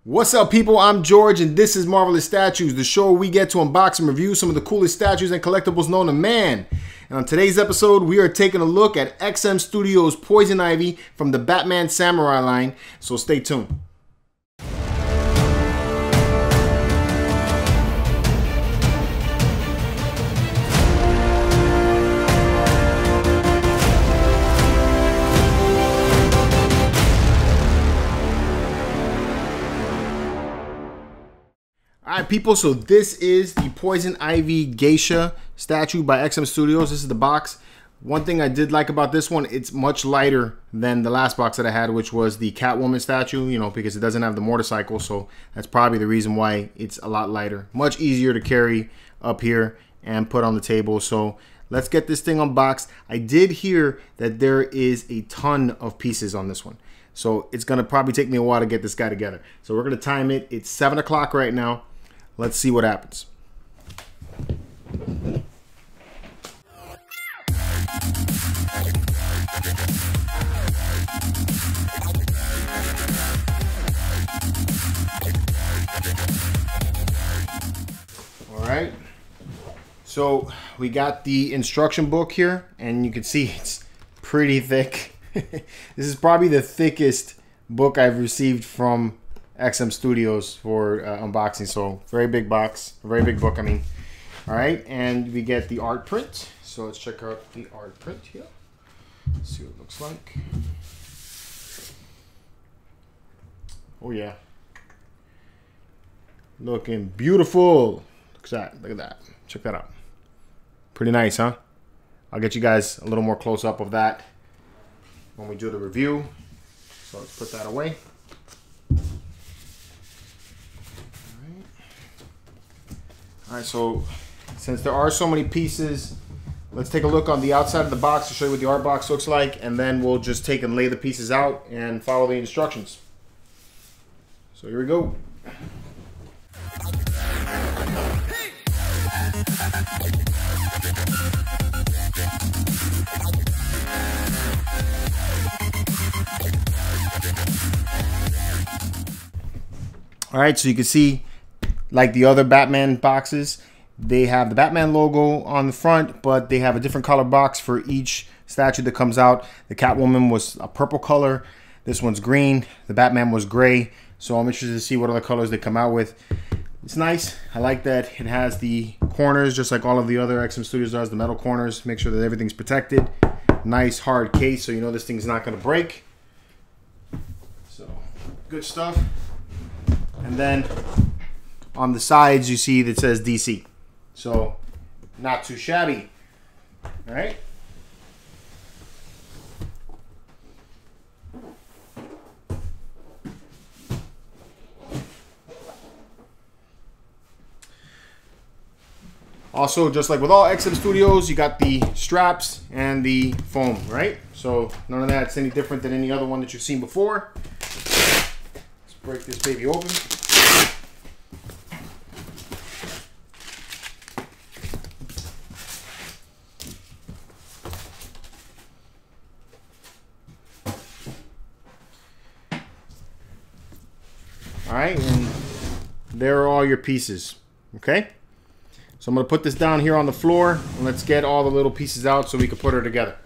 What's up, people? I'm George, and this is Marvelous Statues, the show where we get to unbox and review some of the coolest statues and collectibles known to man. And on today's episode, we are taking a look at XM Studios' Poison Ivy from the Batman Samurai line, so stay tuned. Alright, people, so this is the Poison Ivy Geisha statue by XM Studios. This is the box. One thing I did like about this one, it's much lighter than the last box that I had, which was the Catwoman statue, you know, because it doesn't have the motorcycle, so that's probably the reason why it's a lot lighter. Much easier to carry up here and put on the table. So let's get this thing unboxed. I did hear that there is a ton of pieces on this one, so it's going to probably take me a while to get this guy together. So we're going to time it. It's 7 o'clock right now. Let's see what happens. All right. So we got the instruction book here, and you can see it's pretty thick. This is probably the thickest book I've received from XM Studios for unboxing. So very big box, very big book, I mean. All right, and we get the art print. So let's check out the art print here. Let's see what it looks like. Oh yeah, looking beautiful. Look at that, look at that. Check that out. Pretty nice, huh? I'll get you guys a little more close up of that when we do the review. So let's put that away. Alright, so since there are so many pieces, let's take a look on the outside of the box to show you what the art box looks like, and then we'll just take and lay the pieces out and follow the instructions. So here we go. Alright, so you can see, like the other Batman boxes, they have the Batman logo on the front, but they have a different color box for each statue that comes out. The Catwoman was a purple color. This one's green. The Batman was gray. So I'm interested to see what other colors they come out with. It's nice. I like that it has the corners, just like all of the other XM Studios does, the metal corners. Make sure that everything's protected. Nice hard case, so you know this thing's not going to break. So good stuff. And then on the sides, you see that says DC. So, not too shabby. All right. Also, just like with all XM Studios, you got the straps and the foam, right? So, none of that's any different than any other one that you've seen before. Let's break this baby open. All right, and there are all your pieces, okay? So I'm gonna put this down here on the floor, and let's get all the little pieces out so we can put her together.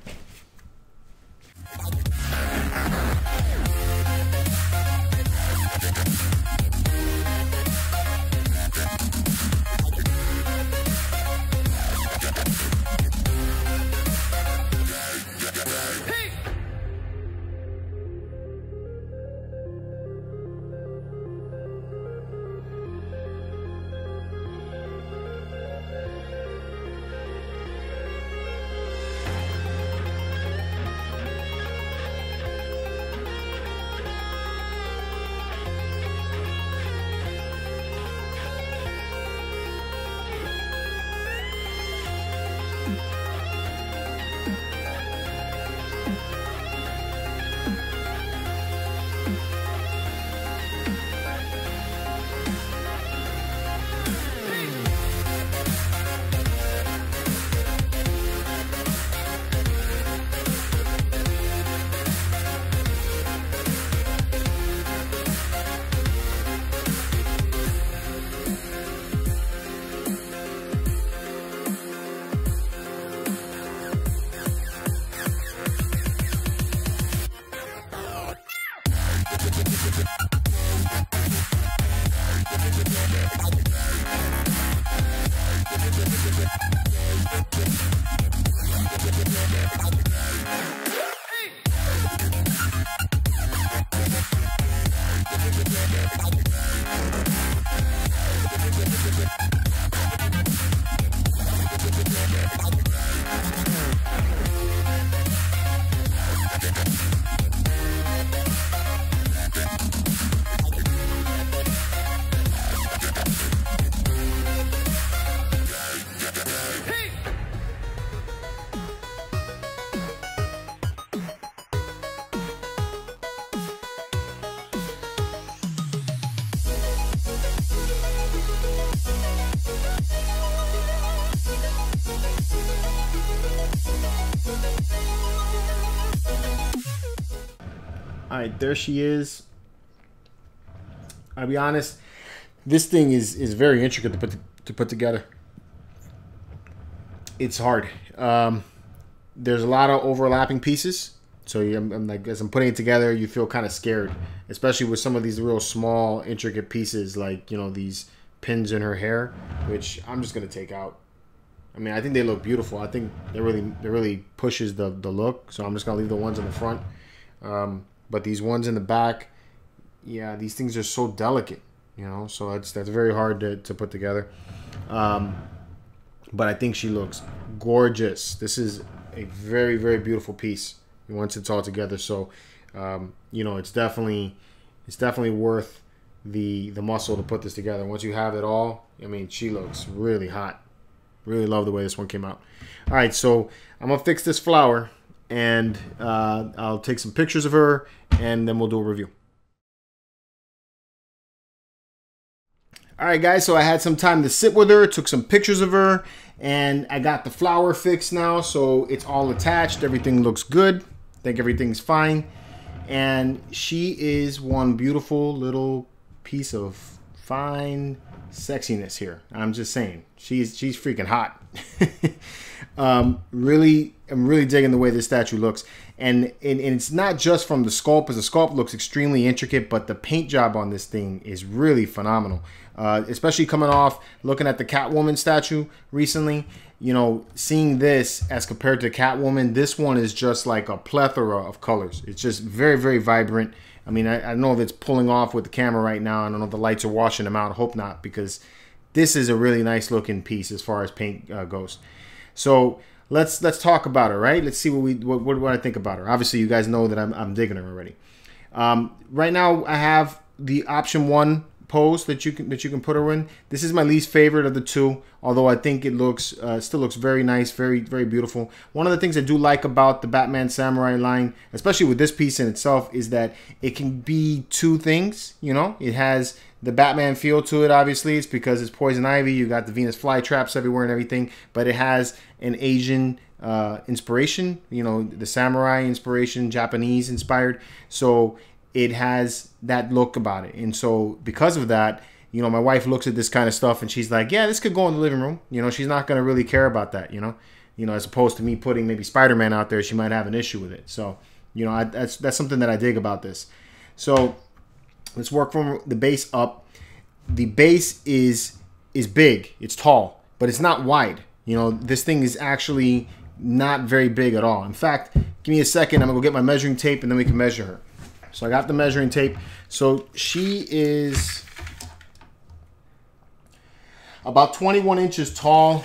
All right, there she is. I'll be honest, this thing is very intricate to put together. It's hard. There's a lot of overlapping pieces, so I'm like, as I'm putting it together, you feel kind of scared, especially with some of these real small, intricate pieces, like, you know, these pins in her hair, which I'm just gonna take out. I mean, I think they look beautiful. I think they really pushes the look, so I'm just gonna leave the ones in the front. But these ones in the back, yeah, these things are so delicate, you know, so that's very hard to put together. But I think she looks gorgeous. This is a very beautiful piece once it's all together. So, you know, it's definitely worth the muscle to put this together. Once you have it all, I mean, she looks really hot. Really love the way this one came out. All right, so I'm gonna fix this flower, and I'll take some pictures of her, and then we'll do a review. All right, guys, so I had some time to sit with her, took some pictures of her, and I got the flower fixed now, so it's all attached. Everything looks good. I think everything's fine. And she is one beautiful little piece of fine sexiness here. I'm just saying, she's freaking hot. I'm really digging the way this statue looks, and it's not just from the sculpt, because the sculpt looks extremely intricate, but the paint job on this thing is really phenomenal. Especially coming off looking at the Catwoman statue recently, you know, seeing this as compared to Catwoman, this one is just like a plethora of colors. It's just very vibrant. I mean, I don't know if it's pulling off with the camera right now. I don't know if the lights are washing them out. I hope not, because this is a really nice looking piece as far as paint goes. So let's talk about her, right? Let's see what I think about her. Obviously, you guys know that I'm digging her already. Right now, I have the option 1 pose that you can put her in. This is my least favorite of the two, although I think it looks still looks very nice, very beautiful. One of the things I do like about the Batman Samurai line, especially with this piece in itself, is that it can be two things. You know, it has the Batman feel to it. Obviously, it's because it's Poison Ivy. You got the Venus flytraps everywhere and everything, but it has an Asian inspiration. You know, the samurai inspiration, Japanese inspired. So it has that look about it. And so because of that, you know, my wife looks at this kind of stuff and she's like, yeah, this could go in the living room. You know, she's not going to really care about that, you know, as opposed to me putting maybe Spider-Man out there, she might have an issue with it. So, you know, that's something that I dig about this. So let's work from the base up. The base is big, it's tall, but it's not wide. You know, this thing is actually not very big at all. In fact, give me a second, I'm gonna go get my measuring tape and then we can measure her. So I got the measuring tape. So she is about 21 inches tall.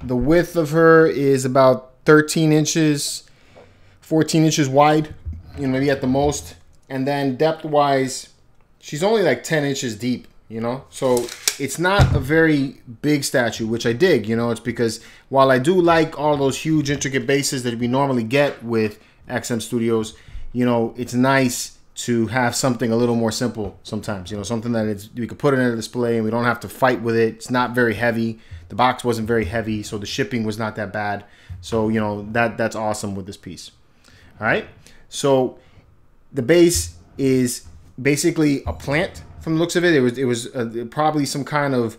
The width of her is about 13 inches, 14 inches wide, you know, maybe at the most. And then depth-wise, she's only like 10 inches deep, you know? So it's not a very big statue, which I dig, you know? It's because while I do like all those huge, intricate bases that we normally get with XM Studios, you know, it's nice to have something a little more simple sometimes, you know, something that we could put it in a display and we don't have to fight with it. It's not very heavy. The box wasn't very heavy, so the shipping was not that bad. So, you know, that's awesome with this piece. All right. So the base is basically a plant from the looks of it. It was probably some kind of,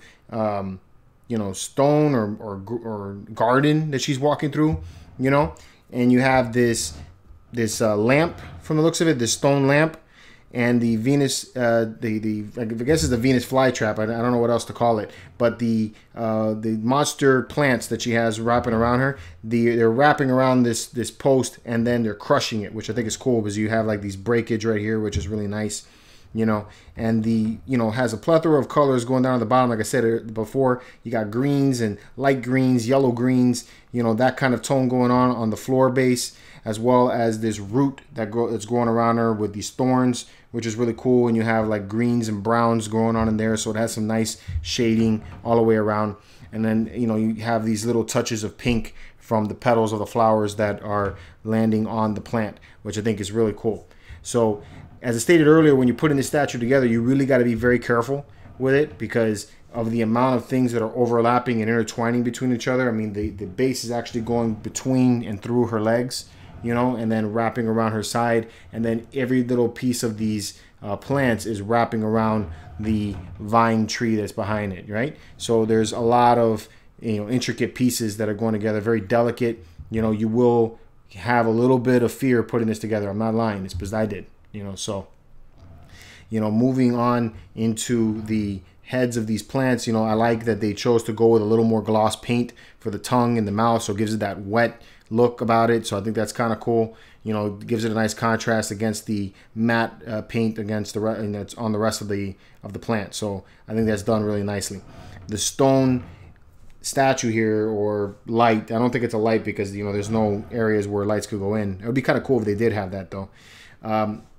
you know, stone or garden that she's walking through, you know, and you have this lamp from the looks of it, this stone lamp, and the Venus, I guess it's the Venus flytrap. I don't know what else to call it, but the monster plants that she has wrapping around her, they're wrapping around this post, and then they're crushing it, which I think is cool because you have like these breakage right here, which is really nice. you know, and has a plethora of colors going down at the bottom. Like I said before, you got greens and light greens, yellow greens, that kind of tone going on the floor base, as well as this root that's growing around her with these thorns, which is really cool. And you have like greens and browns going on in there, so it has some nice shading all the way around. And then you have these little touches of pink from the petals of the flowers that are landing on the plant, which I think is really cool. So as I stated earlier, when you're putting this statue together, you really got to be very careful with it because of the amount of things that are overlapping and intertwining between each other. I mean, the base is actually going between and through her legs, and then wrapping around her side. And then every little piece of these plants is wrapping around the vine tree that's behind it, right? So there's a lot of intricate pieces that are going together, very delicate. You will have a little bit of fear putting this together. I'm not lying. It's because I did. So moving on into the heads of these plants, I like that they chose to go with a little more gloss paint for the tongue and the mouth, so it gives it that wet look about it. So I think that's kind of cool. It gives it a nice contrast against the matte paint against that's on the rest of the plant. So I think that's done really nicely. The stone statue here, or light, I don't think it's a light because there's no areas where lights could go in. It would be kind of cool if they did have that though.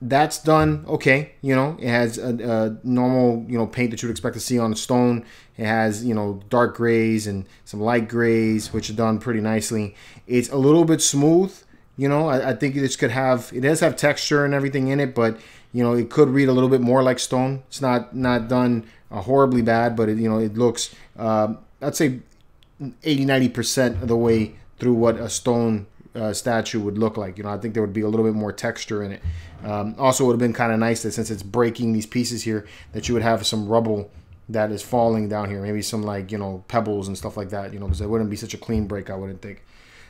That's done okay. It has a normal paint that you would expect to see on a stone. It has dark grays and some light grays, which are done pretty nicely. It's a little bit smooth. I think it does have texture and everything in it, but it could read a little bit more like stone. It's not done horribly bad, but it looks I'd say 80-90% of the way through what a stone statue would look like. I think there would be a little bit more texture in it. Also, it would have been kind of nice that since it's breaking these pieces here, that you would have some rubble that is falling down here, maybe some like pebbles and stuff like that. Because it wouldn't be such a clean break, I wouldn't think.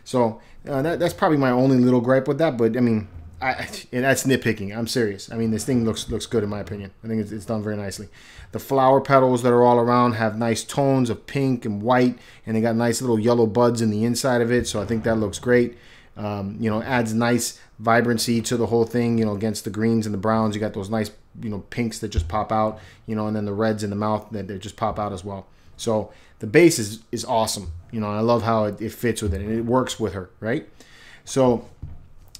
So that's probably my only little gripe with that. But I mean, that's nitpicking. I'm serious. I mean, this thing looks good in my opinion. I think it's done very nicely. The flower petals that are all around have nice tones of pink and white, and they got nice little yellow buds in the inside of it. So I think that looks great. Adds nice vibrancy to the whole thing. Against the greens and the browns, you got those nice pinks that just pop out. And then the reds in the mouth that they just pop out as well. So the base is awesome. I love how it fits with it and it works with her, right? So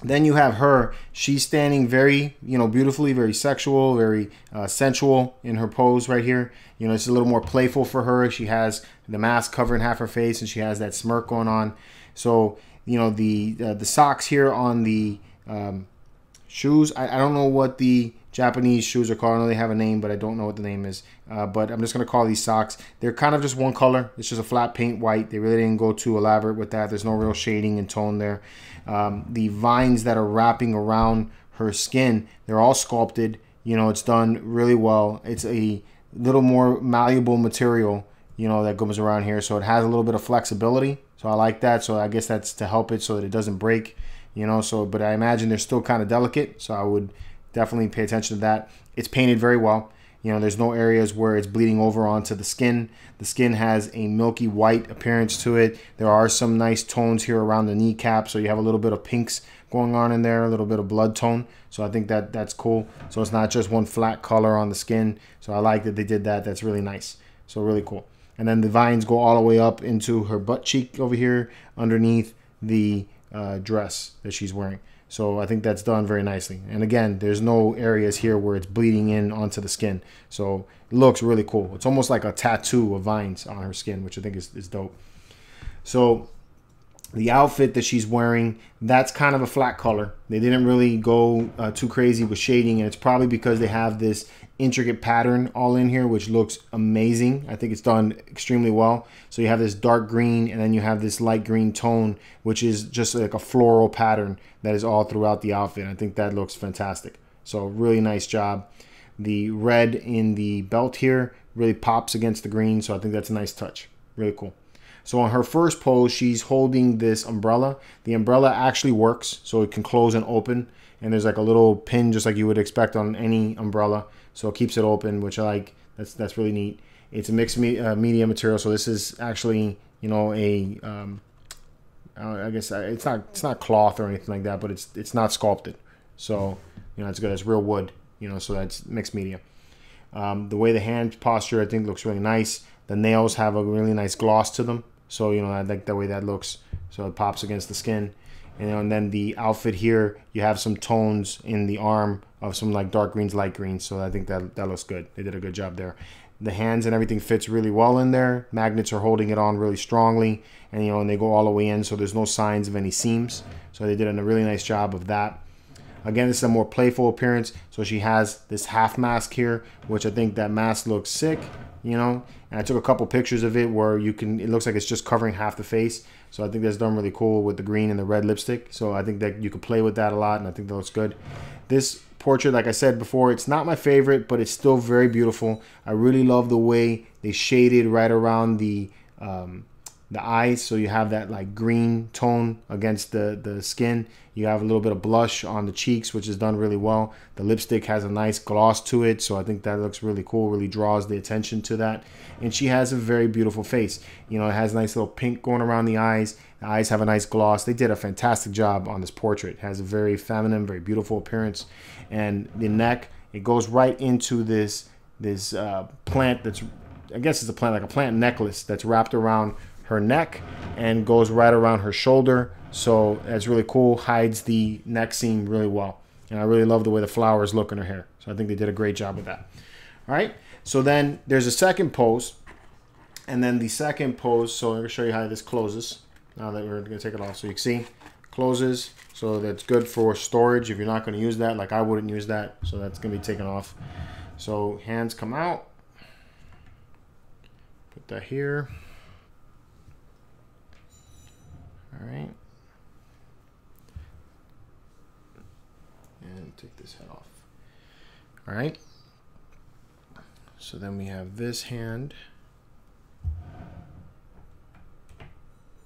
then you have her. She's standing very, beautifully, very sexual, very sensual in her pose right here. It's a little more playful for her. She has the mask covering half her face and she has that smirk going on. So, the socks here on the shoes, I don't know what the Japanese shoes are called. I know they have a name, but I don't know what the name is. But I'm just going to call these socks. They're kind of just one color. It's just a flat paint white. They really didn't go too elaborate with that. There's no real shading and tone there. The vines that are wrapping around her skin, they're all sculpted. It's done really well. It's a little more malleable material, that goes around here. So it has a little bit of flexibility. So I like that. So I guess that's to help it so that it doesn't break, but I imagine they're still kind of delicate. So I would definitely pay attention to that. It's painted very well. There's no areas where it's bleeding over onto the skin. The skin has a milky white appearance to it. There are some nice tones here around the kneecap. So you have a little bit of pinks going on in there, a little bit of blood tone. So I think that's cool. So it's not just one flat color on the skin. So I like that they did that. That's really nice. So really cool. And then the vines go all the way up into her butt cheek over here underneath the dress that she's wearing. So I think that's done very nicely. And again, there's no areas here where it's bleeding in onto the skin. So it looks really cool. It's almost like a tattoo of vines on her skin, which I think is dope. So the outfit that she's wearing, that's kind of a flat color. They didn't really go too crazy with shading, and it's probably because they have this intricate pattern all in here, which looks amazing. I think it's done extremely well. So you have this dark green, and then you have this light green tone, which is just like a floral pattern that is all throughout the outfit. I think that looks fantastic. So really nice job. The red in the belt here really pops against the green, so I think that's a nice touch. Really cool. So on her first pose, she's holding this umbrella. The umbrella actually works, so it can close and open. And there's like a little pin, just like you would expect on any umbrella. So it keeps it open, which I like. That's really neat. It's a mixed media material, so this is actually, I guess it's not cloth or anything like that, but it's not sculpted. So it's good. It's real wood. you know, so that's mixed media. The way the hand posture, I think, looks really nice. The nails have a really nice gloss to them, so you know, I like the way that looks. So it pops against the skin. And then the outfit here, you have some tones in the arm of some like dark greens, light greens. So I think that looks good. They did a good job there. The hands and everything fits really well in there. Magnets are holding it on really strongly, and you know, and they go all the way in, so there's no signs of any seams. So they did a really nice job of that. Again, this is a more playful appearance. So she has this half mask here, which I think that mask looks sick, you know. And I took a couple pictures of it where you can, it looks like it's just covering half the face. So I think that's done really cool with the green and the red lipstick. So I think that you could play with that a lot, and I think that looks good. This portrait, like I said before, it's not my favorite, but it's still very beautiful. I really love the way they shaded right around the eyes, so you have that like green tone against the skin. You have a little bit of blush on the cheeks, which is done really well. The lipstick has a nice gloss to it, so I think that looks really cool, really draws the attention to that. And she has a very beautiful face. You know, it has nice little pink going around the eyes. The eyes have a nice gloss. They did a fantastic job on this portrait. It has a very feminine, very beautiful appearance. And the neck, it goes right into this plant that's, I guess it's a plant, like a plant necklace that's wrapped around her neck and goes right around her shoulder. So that's really cool, hides the neck seam really well. And I really love the way the flowers look in her hair. So I think they did a great job with that. All right, so then there's a second pose. And then the second pose, so I'm going to show you how this closes. Now that we're going to take it off, so you can see, closes. So that's good for storage if you're not going to use that, like I wouldn't use that. So that's going to be taken off. So hands come out. Put that here. All right. And take this head off. All right. So then we have this hand.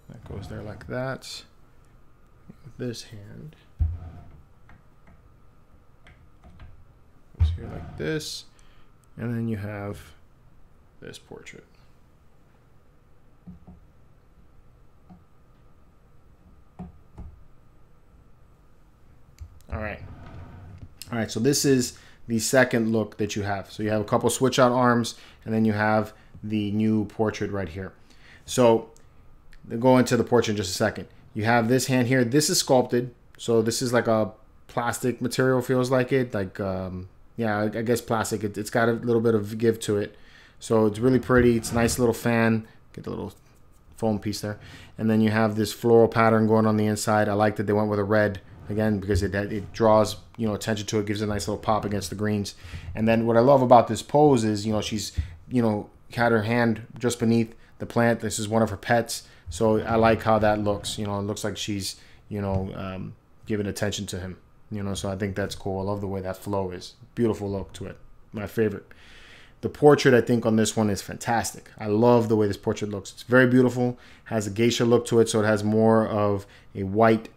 That goes there like that. This hand goes here like this. And then you have this portrait. All right, so this is the second look that you have. So you have a couple switch out arms, and then you have the new portrait right here. So they'll go into the portrait in just a second. You have this hand here. This is sculpted. So this is like a plastic material, feels like it. Like, yeah, I guess plastic. It's got a little bit of give to it. So it's really pretty. It's a nice little fan. Get the little foam piece there. And then you have this floral pattern going on the inside. I like that they went with a red. Again, because it draws, you know, attention to it, gives a nice little pop against the greens. And then what I love about this pose is, you know, she's, you know, had her hand just beneath the plant. This is one of her pets. So I like how that looks. You know, it looks like she's, you know, giving attention to him. You know, so I think that's cool. I love the way that flow is. Beautiful look to it. My favorite. The portrait, I think, on this one is fantastic. I love the way this portrait looks. It's very beautiful. Has a geisha look to it, so it has more of a white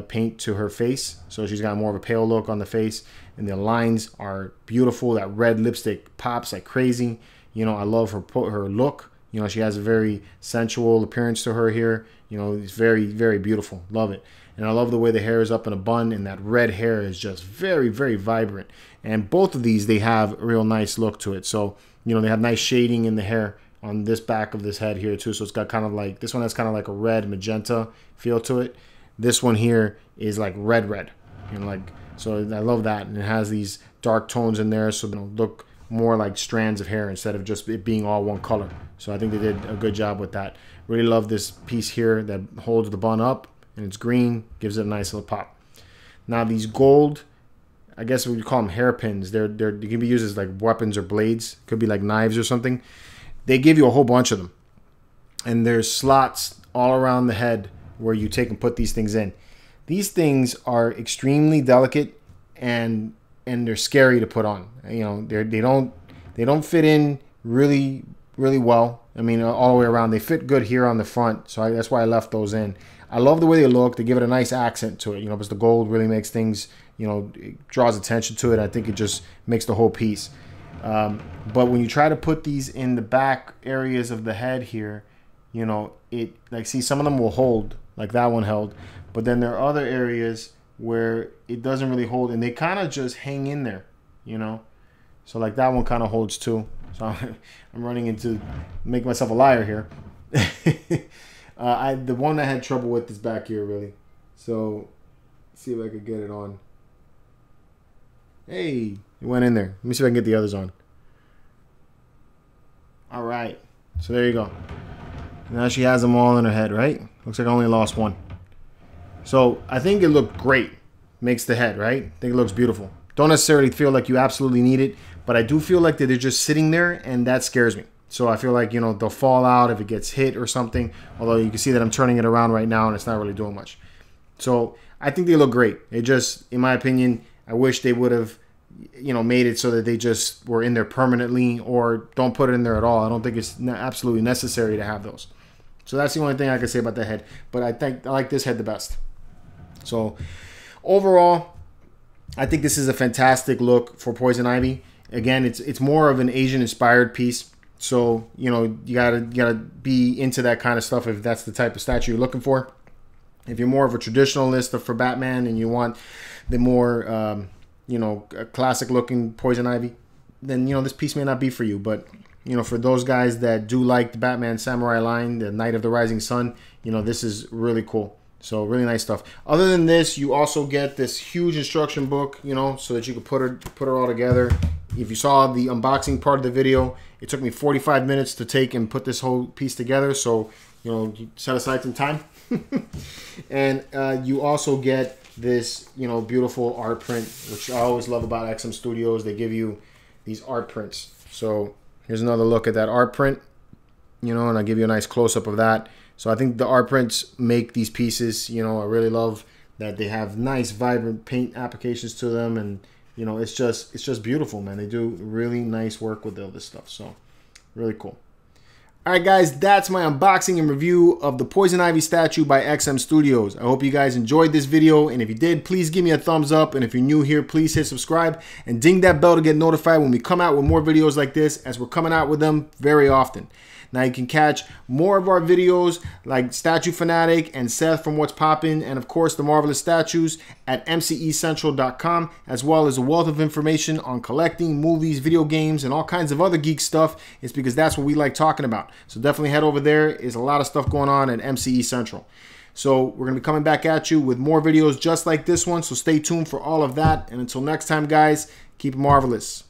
paint to her face, so she's got more of a pale look on the face, and the lines are beautiful. That red lipstick pops like crazy. You know, I love her look. You know, she has a very sensual appearance to her here. You know, it's very, very beautiful. Love it. And I love the way the hair is up in a bun, and that red hair is just very, very vibrant. And both of these, they have a real nice look to it. So, you know, they have nice shading in the hair on this back of this head here too. So it's got kind of like, this one has kind of like a red magenta feel to it. This one here is like red, you know, like, so I love that. And it has these dark tones in there, so it'll look more like strands of hair instead of just it being all one color. So I think they did a good job with that. Really love this piece here that holds the bun up, and it's green, gives it a nice little pop. Now these gold, I guess we would call them hairpins. They can be used as like weapons or blades. Could be like knives or something. They give you a whole bunch of them, and there's slots all around the head where you take and put these things in. These things are extremely delicate, and they're scary to put on. You know, they don't fit in really well. I mean, all the way around. They fit good here on the front, so that's why I left those in. I love the way they look. They give it a nice accent to it, you know, because the gold really makes things, you know, it draws attention to it. I think it just makes the whole piece. But when you try to put these in the back areas of the head here, you know, it, like, see, some of them will hold, like that one held, but then there are other areas where it doesn't really hold, and they kind of just hang in there. you know. So like that one kind of holds too. So I'm running into make myself a liar here. The one I had trouble with is back here really. So let's see if I could get it on. Hey, it went in there. Let me see if I can get the others on. All right. So there you go. Now she has them all in her head, right? Looks like I only lost one. So I think it looked great. Makes the head, right? I think it looks beautiful. Don't necessarily feel like you absolutely need it, but I do feel like that they're just sitting there, and that scares me. So I feel like, you know, they'll fall out if it gets hit or something. Although you can see that I'm turning it around right now and it's not really doing much. So I think they look great. It just, in my opinion, I wish they would have, you know, made it so that they just were in there permanently, or don't put it in there at all. I don't think it's absolutely necessary to have those. So that's the only thing I can say about the head. But I think I like this head the best. So overall, I think this is a fantastic look for Poison Ivy. Again, it's more of an Asian inspired piece. So, you know, you gotta be into that kind of stuff if that's the type of statue you're looking for. If you're more of a traditionalist for Batman and you want the more, you know, classic looking Poison Ivy, then, you know, this piece may not be for you. But, you know, for those guys that do like the Batman Samurai line, the Night of the Rising Sun, you know, this is really cool. So really nice stuff. Other than this, you also get this huge instruction book, you know, so that you can put her all together. If you saw the unboxing part of the video, it took me 45 minutes to take and put this whole piece together. So, you know, you set aside some time. And you also get this, you know, beautiful art print, which I always love about XM Studios. They give you these art prints. So here's another look at that art print, you know, and I'll give you a nice close-up of that. So I think the art prints make these pieces, you know, I really love that they have nice, vibrant paint applications to them. And, you know, it's just beautiful, man. They do really nice work with all this stuff. So really cool. All right, guys, that's my unboxing and review of the Poison Ivy statue by XM Studios. I hope you guys enjoyed this video, and if you did, please give me a thumbs up, and if you're new here, please hit subscribe and ding that bell to get notified when we come out with more videos like this, as we're coming out with them very often. Now you can catch more of our videos like Statue Fanatic and Seth from What's Poppin', and of course the Marvelous Statues at mcecentral.com, as well as a wealth of information on collecting, movies, video games, and all kinds of other geek stuff. It's because that's what we like talking about. So definitely head over there. There's a lot of stuff going on at MCE Central. So we're going to be coming back at you with more videos just like this one. So stay tuned for all of that. And until next time, guys, keep it marvelous.